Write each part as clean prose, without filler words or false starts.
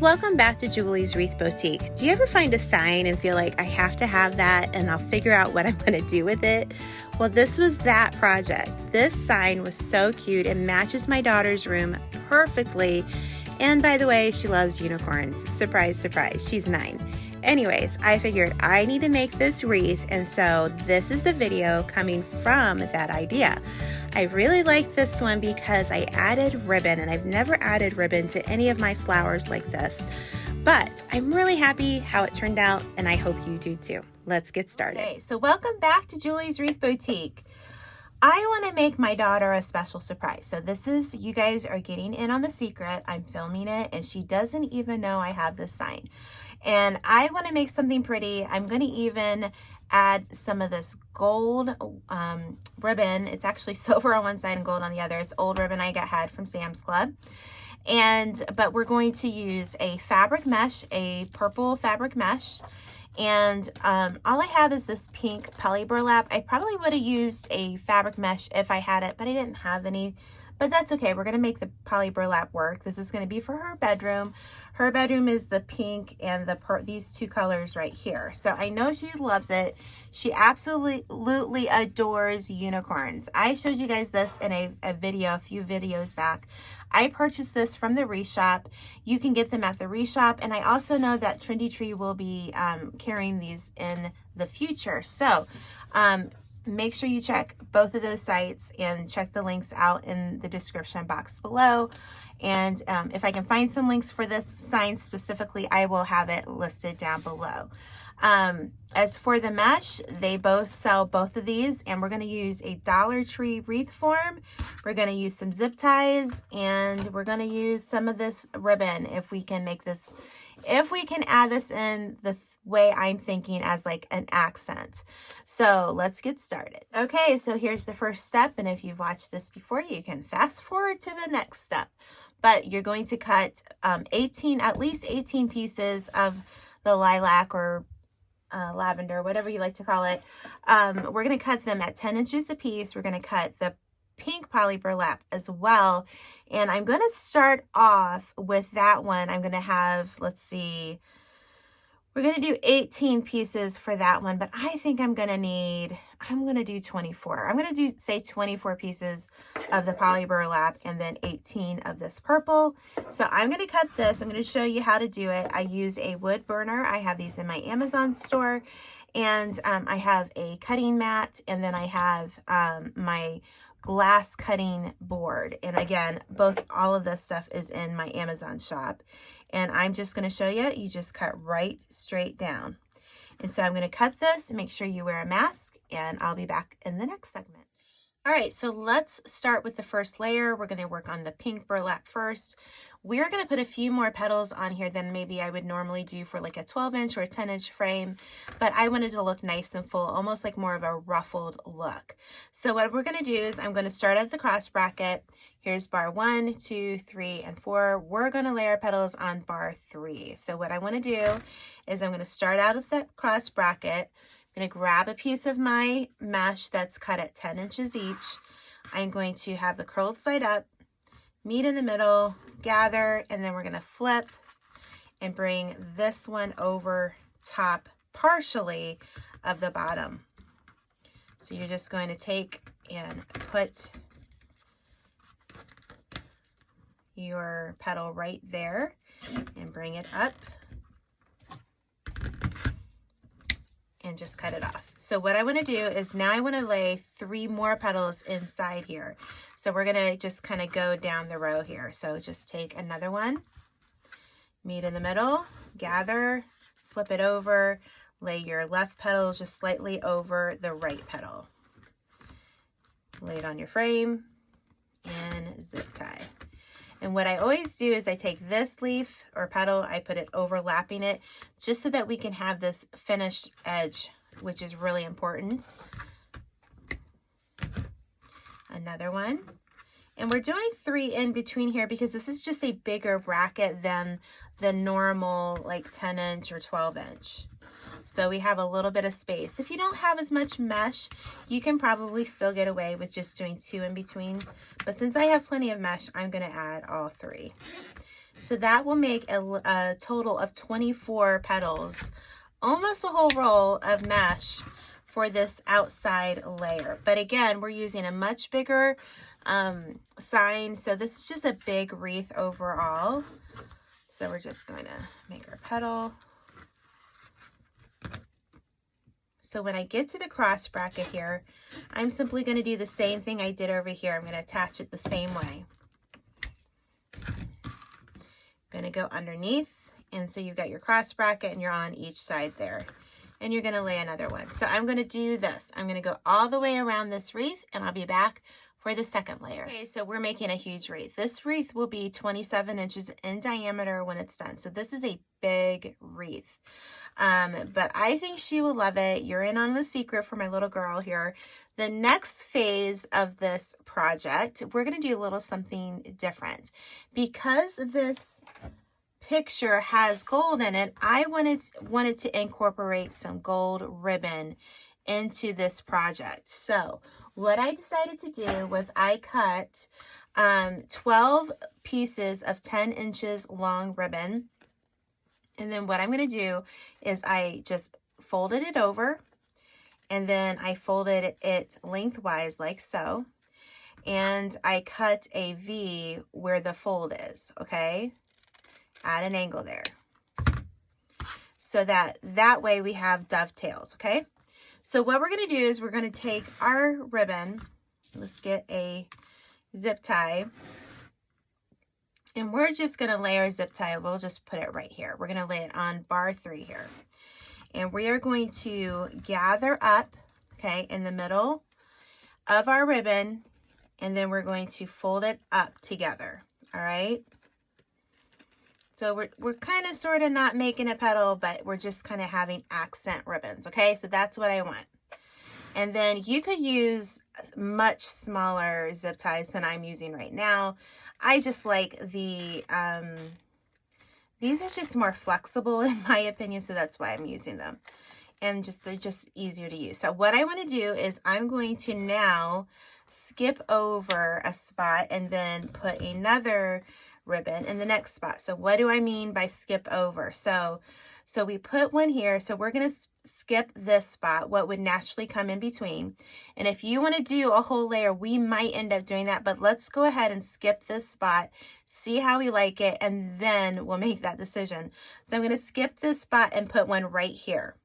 Welcome back to Julie's Wreath Boutique. Do you ever find a sign and feel like I have to have that and I'll figure out what I'm going to do with it? Well, this was that project. This sign was so cute. It matches my daughter's room perfectly. And by the way, she loves unicorns. Surprise, surprise, she's 9. Anyways, I figured I need to make this wreath, and so this is the video coming from that idea. I really like this one because I added ribbon, and I've never added ribbon to any of my flowers like this. But I'm really happy how it turned out, and I hope you do too. Let's get started. Okay, so welcome back to Julie's Wreath Boutique. I want to make my daughter a special surprise. So this is, you guys are getting in on the secret. I'm filming it, and she doesn't even know I have this sign. And I want to make something pretty. I'm going to even add some of this gold ribbon. It's actually silver on one side and gold on the other. It's old ribbon I had from Sam's Club. But we're going to use a fabric mesh, a purple fabric mesh. And all I have is this pink poly burlap. I probably would have used a fabric mesh if I had it, but I didn't have any. But that's okay. We're going to make the poly burlap work. This is going to be for her bedroom. Her bedroom is the pink and these two colors right here. So I know she loves it. She absolutely adores unicorns. I showed you guys this in a video, a few videos back. I purchased this from the Wreath shop. You can get them at the Wreath shop. And I also know that Trendy Tree will be carrying these in the future. So make sure you check both of those sites and check the links out in the description box below. And if I can find some links for this sign specifically, I will have it listed down below. As for the mesh, they both sell both of these, and we're going to use a Dollar Tree wreath form. We're going to use some zip ties, and we're going to use some of this ribbon if we can make this, if we can add this in the way I'm thinking as like an accent. So let's get started. Okay, so here's the first step, and if you've watched this before, you can fast forward to the next step. But you're going to cut at least 18 pieces of the lilac or lavender, whatever you like to call it. We're going to cut them at 10 inches a piece. We're going to cut the pink poly burlap as well. And I'm going to start off with that one. I'm going to have, let's see, we're going to do 18 pieces for that one, but I think I'm going to do 24. I'm going to say 24 pieces of the poly burlap and then 18 of this purple. So I'm going to cut this. I'm going to show you how to do it. I use a wood burner. I have these in my Amazon store, and I have a cutting mat, and then I have my glass cutting board. And again, all of this stuff is in my Amazon shop. And I'm just going to show you, you just cut right straight down. And so I'm going to cut this and make sure you wear a mask, and I'll be back in the next segment. All right, so let's start with the first layer. We're going to work on the pink burlap first. We're going to put a few more petals on here than maybe I would normally do for like a 12-inch or a 10-inch frame, but I wanted to look nice and full, almost like more of a ruffled look. So what we're going to do is I'm going to start at the cross bracket. Here's bar 1, 2, 3, and 4. We're going to layer petals on bar 3. So what I want to do is I'm going to start out at the cross bracket. I'm going to grab a piece of my mesh that's cut at 10 inches each. I'm going to have the curled side up, meet in the middle, gather, and then we're going to flip and bring this one over top partially of the bottom. So you're just going to take and put your petal right there and bring it up and just cut it off. So what I want to do is now I want to lay 3 more petals inside here. So we're going to just kind of go down the row here. So just take another one, meet in the middle, gather, flip it over, lay your left petal just slightly over the right petal. Lay it on your frame and zip tie. And what I always do is I take this leaf or petal, I put it overlapping it just so that we can have this finished edge, which is really important. Another one. And we're doing 3 in between here because this is just a bigger bracket than the normal like 10-inch or 12-inch. So we have a little bit of space. If you don't have as much mesh, you can probably still get away with just doing 2 in between. But since I have plenty of mesh, I'm going to add all 3. So that will make a total of 24 petals, almost a whole roll of mesh for this outside layer. But again, we're using a much bigger sign. So this is just a big wreath overall. So we're just going to make our petal. So when I get to the cross bracket here, I'm simply going to do the same thing I did over here. I'm going to attach it the same way. Going to go underneath, and so you've got your cross bracket and you're on each side there, and you're going to lay another one. So I'm going to do this. I'm going to go all the way around this wreath, and I'll be back for the second layer. Okay, so we're making a huge wreath. This wreath will be 27 inches in diameter when it's done. So this is a big wreath. But I think she will love it. You're in on the secret for my little girl here. The next phase of this project, we're going to do a little something different. Because this picture has gold in it, I wanted to incorporate some gold ribbon into this project. So what I decided to do was I cut 12 pieces of 10 inches long ribbon. And then what I'm going to do is I just folded it over, and then I folded it lengthwise like so. And I cut a V where the fold is, okay? At an angle there. So that way we have dovetails, okay? So what we're going to do is we're going to take our ribbon. Let's get a zip tie. And we're just going to lay our zip tie. We'll just put it right here. We're going to lay it on bar 3 here. And we are going to gather up, okay, in the middle of our ribbon. And then we're going to fold it up together, all right? So we're kind of sort of not making a petal, but we're just kind of having accent ribbons, okay? So that's what I want. And then you could use much smaller zip ties than I'm using right now. I just like these are just more flexible in my opinion, so that's why I'm using them. And they're just easier to use. So what I want to do is I'm going to now skip over a spot and then put another ribbon in the next spot. So what do I mean by skip over? So we put one here. So we're going to skip this spot, what would naturally come in between. And if you want to do a whole layer, we might end up doing that, but let's go ahead and skip this spot, see how we like it, and then we'll make that decision. So I'm going to skip this spot and put one right here.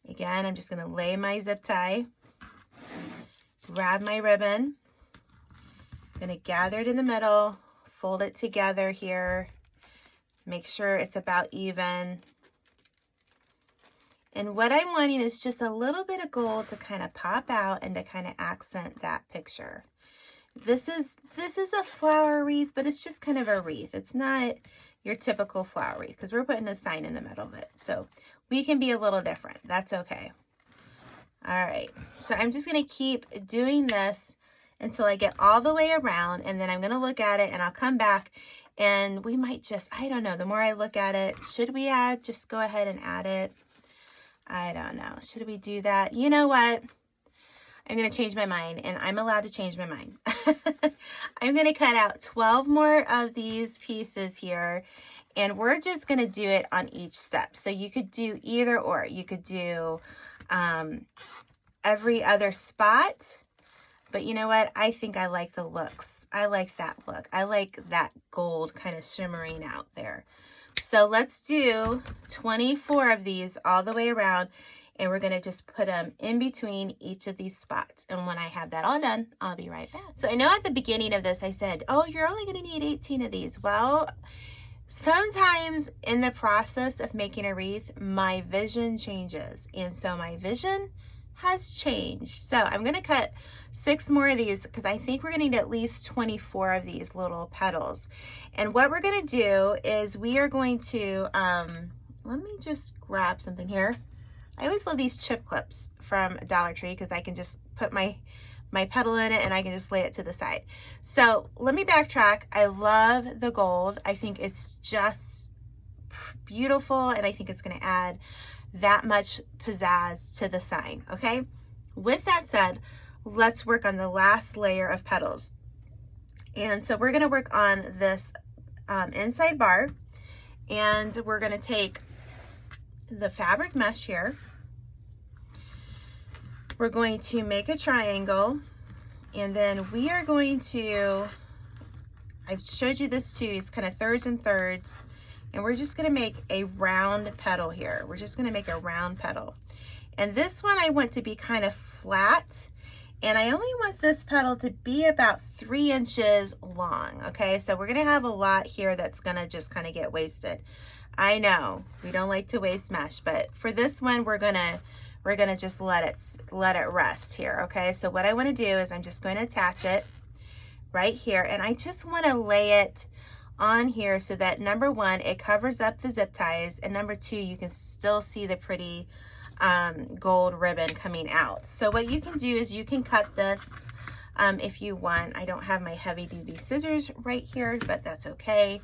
Again, I'm just going to lay my zip tie, grab my ribbon, I'm going to gather it in the middle, fold it together here, make sure it's about even. And what I'm wanting is just a little bit of gold to kind of pop out and to kind of accent that picture. This is a flower wreath, but it's just kind of a wreath. It's not your typical flower wreath because we're putting a sign in the middle of it. So we can be a little different. That's okay. All right. So I'm just going to keep doing this until I get all the way around, and then I'm going to look at it and I'll come back and we might just, I don't know, the more I look at it, should we just go ahead and add it? I don't know. Should we do that? You know what? I'm going to change my mind, and I'm allowed to change my mind. I'm going to cut out 12 more of these pieces here, and we're just going to do it on each step. So you could do either or. You could do every other spot, but you know what? I think I like the looks. I like that look. I like that gold kind of shimmering out there. So let's do 24 of these all the way around, and we're going to just put them in between each of these spots. And when I have that all done, I'll be right back. So I know at the beginning of this, I said, oh, you're only going to need 18 of these. Well, sometimes in the process of making a wreath, my vision changes. And so my vision has changed. So I'm going to cut 6 more of these because I think we're going to need at least 24 of these little petals. And what we're going to do is we are going to, let me just grab something here. I always love these chip clips from Dollar Tree because I can just put my petal in it and I can just lay it to the side. So let me backtrack. I love the gold. I think it's just beautiful, and I think it's going to add that much pizzazz to the sign. Okay, with that said, let's work on the last layer of petals. And so we're going to work on this inside bar, and we're going to take the fabric mesh here. We're going to make a triangle, and then we are going to, I've showed you this too, it's kind of thirds and thirds, and we're just going to make a round petal here. We're just going to make a round petal. And this one I want to be kind of flat, and I only want this petal to be about 3 inches long, okay? So we're gonna have a lot here that's gonna just kind of get wasted. I know, we don't like to waste mesh, but for this one, we're gonna just let it rest here, okay? So what I wanna do is I'm just going to attach it right here, and I just wanna lay it on here so that number one, it covers up the zip ties, and number two, you can still see the pretty gold ribbon coming out. So what you can do is you can cut this if you want. I don't have my heavy duty scissors right here, but that's okay.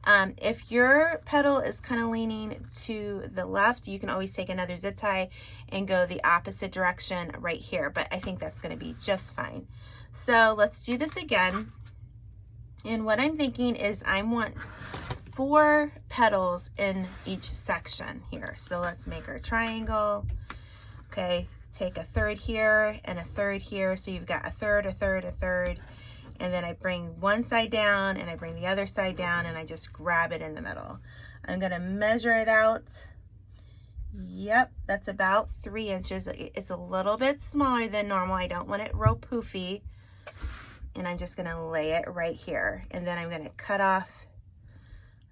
If your petal is kind of leaning to the left, you can always take another zip tie and go the opposite direction right here, but I think that's going to be just fine. So let's do this again. And what I'm thinking is I want 4 petals in each section here. So let's make our triangle. Okay, take a third here and a third here. So you've got a third, a third, a third. And then I bring one side down and I bring the other side down and I just grab it in the middle. I'm gonna measure it out. Yep, that's about 3 inches. It's a little bit smaller than normal. I don't want it real poofy. And I'm just gonna lay it right here. And then I'm gonna cut off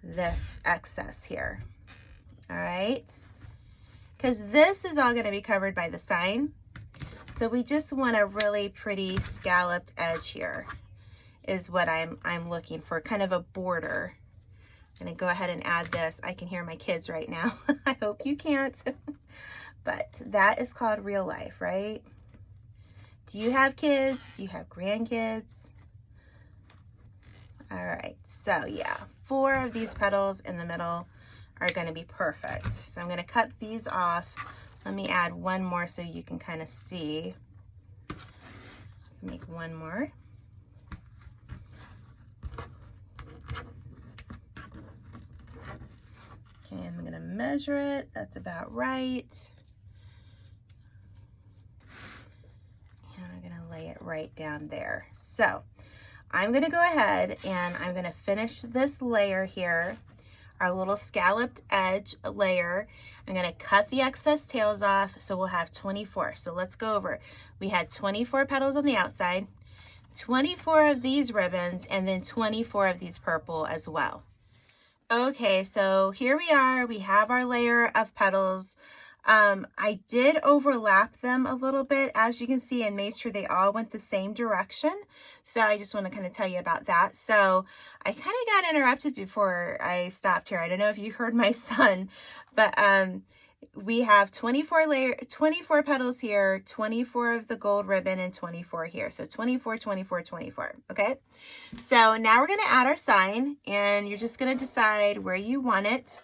this excess here. All right, because this is all going to be covered by the sign, so we just want a really pretty scalloped edge here is what I'm looking for, kind of a border. I'm going to go ahead and add this. I can hear my kids right now. I hope you can't. But that is called real life, right? Do you have kids? Do you have grandkids? All right, so yeah, 4 of these petals in the middle are going to be perfect. So I'm going to cut these off. Let me add one more so you can kind of see. Let's make one more. Okay, I'm going to measure it. That's about right. And I'm going to lay it right down there. So I'm going to go ahead and I'm going to finish this layer here, our little scalloped edge layer. I'm going to cut the excess tails off, so we'll have 24. So let's go over. We had 24 petals on the outside, 24 of these ribbons, and then 24 of these purple as well. Okay, so here we are. We have our layer of petals. I did overlap them a little bit, as you can see, and made sure they all went the same direction. So I just want to kind of tell you about that. So I kind of got interrupted before I stopped here. I don't know if you heard my son, but we have 24 petals here, 24 of the gold ribbon, and 24 here. So 24, 24, 24. Okay. So now we're going to add our sign, and you're just going to decide where you want it.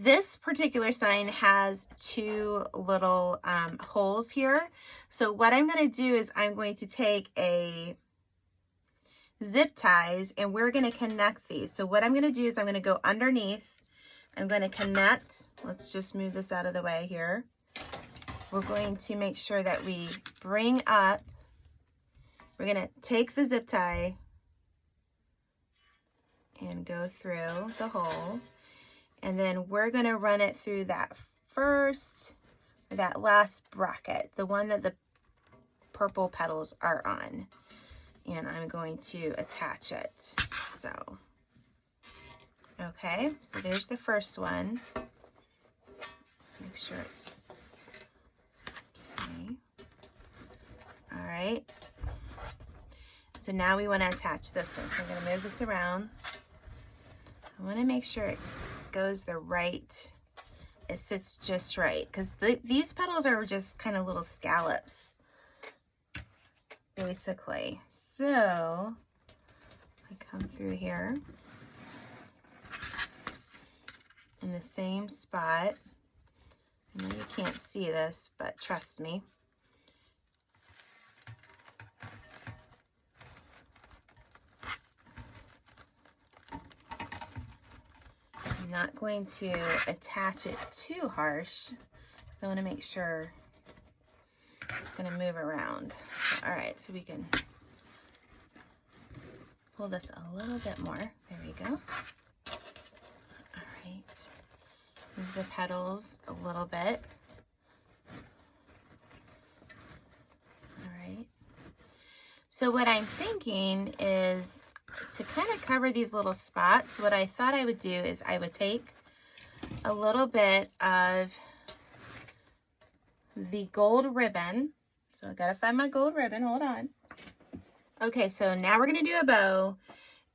This particular sign has 2 little holes here. So what I'm going to do is I'm going to take a zip ties and we're going to connect these. So what I'm going to do is I'm going to go underneath. I'm going to connect. Let's just move this out of the way here. We're going to make sure that we bring up. We're going to take the zip tie and go through the hole. And then we're going to run it through that last bracket, the one that the purple petals are on. And I'm going to attach it. So, okay, so there's the first one. Make sure it's okay. All right. So now we want to attach this one. So I'm going to move this around. I want to make sure it goes it sits just right, because these petals are just kind of little scallops basically. So I come through here in the same spot. I know you can't see this, but trust me. I'm not going to attach it too harsh, so I want to make sure it's going to move around. So, all right, so we can pull this a little bit more. There we go. All right, move the petals a little bit. All right. So what I'm thinking is to kind of cover these little spots, what I thought I would do is I would take a little bit of the gold ribbon. So I gotta find my gold ribbon, hold on. Okay, so now we're gonna do a bow.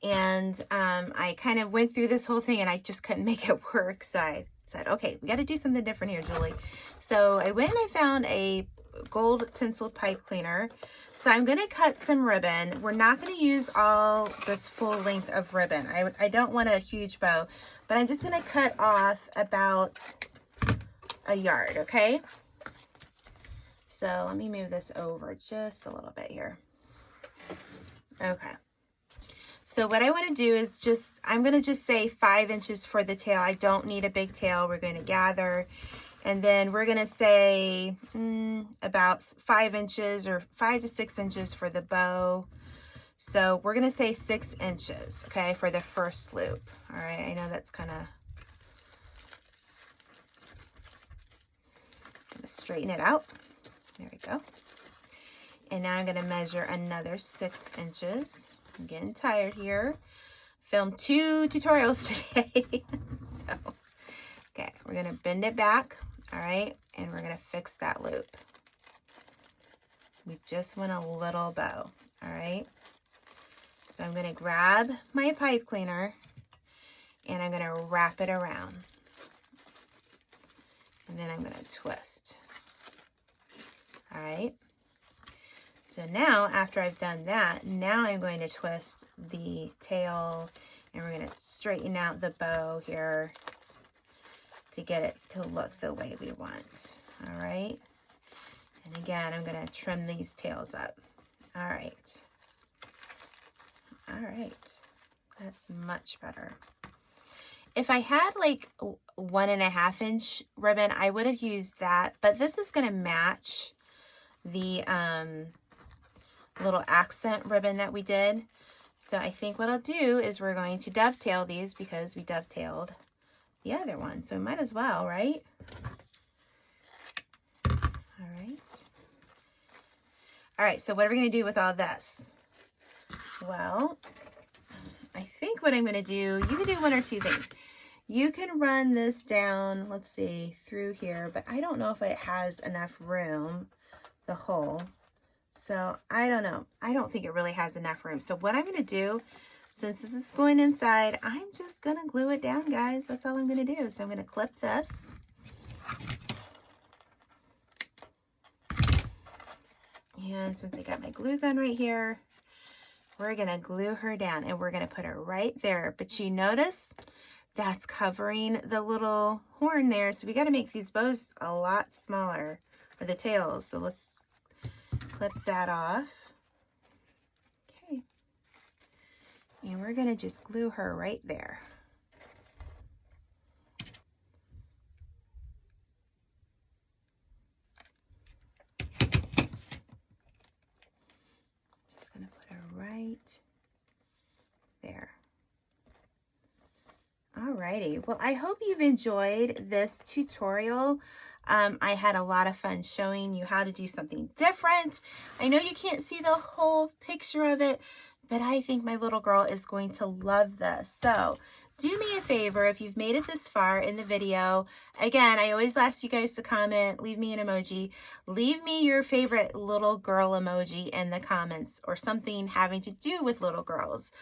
And I kind of went through this whole thing and I just couldn't make it work. So I said, okay, we gotta do something different here, Julie. So I went and I found a gold tinseled pipe cleaner. So I'm gonna cut some ribbon. We're not gonna use all this full length of ribbon. I don't want a huge bow, but I'm just gonna cut off about a yard, okay? So let me move this over just a little bit here. Okay. So what I want to do is I'm going to just say 5 inches for the tail. I don't need a big tail. We're going to gather. And then we're going to say about 5 inches or 5 to 6 inches for the bow. So we're going to say 6 inches, okay, for the first loop. All right, I know that's kind of... straighten it out. There we go. And now I'm going to measure another 6 inches. I'm getting tired here. Filmed 2 tutorials today. So, okay, we're going to bend it back. All right, and we're going to fix that loop. We just want a little bow. All right. So I'm going to grab my pipe cleaner and I'm going to wrap it around. And then I'm going to twist. All right. So now, after I've done that, now I'm going to twist the tail and we're going to straighten out the bow here to get it to look the way we want. All right. And again, I'm going to trim these tails up. All right. All right. That's much better. If I had like 1.5 inch ribbon, I would have used that, but this is going to match the little accent ribbon that we did. So I think what I'll do is we're going to dovetail these because we dovetailed the other one. So might as well, right? All right. All right, so what are we going to do with all this? Well, I think what I'm going to do, you can do one or two things. You can run this down, let's see, through here, but I don't know if it has enough room, the hole. So I don't know. I don't think it really has enough room. So what I'm going to do, since this is going inside, I'm just going to glue it down, guys. That's all I'm going to do. So I'm going to clip this. And since I got my glue gun right here, we're going to glue her down and we're going to put her right there. But you notice that's covering the little horn there. So we got to make these bows a lot smaller, or the tails. So let's clip that off. Okay. And we're going to just glue her right there. Just going to put her right there. Alrighty, well, I hope you've enjoyed this tutorial. I had a lot of fun showing you how to do something different. I know you can't see the whole picture of it, but I think my little girl is going to love this. So do me a favor, if you've made it this far in the video, again, I always ask you guys to comment, leave me an emoji, leave me your favorite little girl emoji in the comments or something having to do with little girls.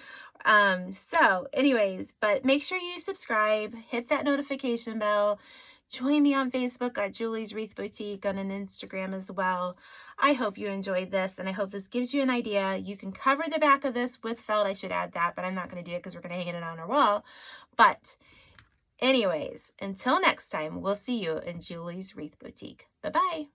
So anyways, but make sure you subscribe, hit that notification bell, join me on Facebook at Julie's Wreath Boutique, on an Instagram as well. I hope you enjoyed this, and I hope this gives you an idea. You can cover the back of this with felt. I should add that, but I'm not going to do it because we're going to hang it on our wall. But anyways, until next time, we'll see you in Julie's Wreath Boutique. Bye-bye.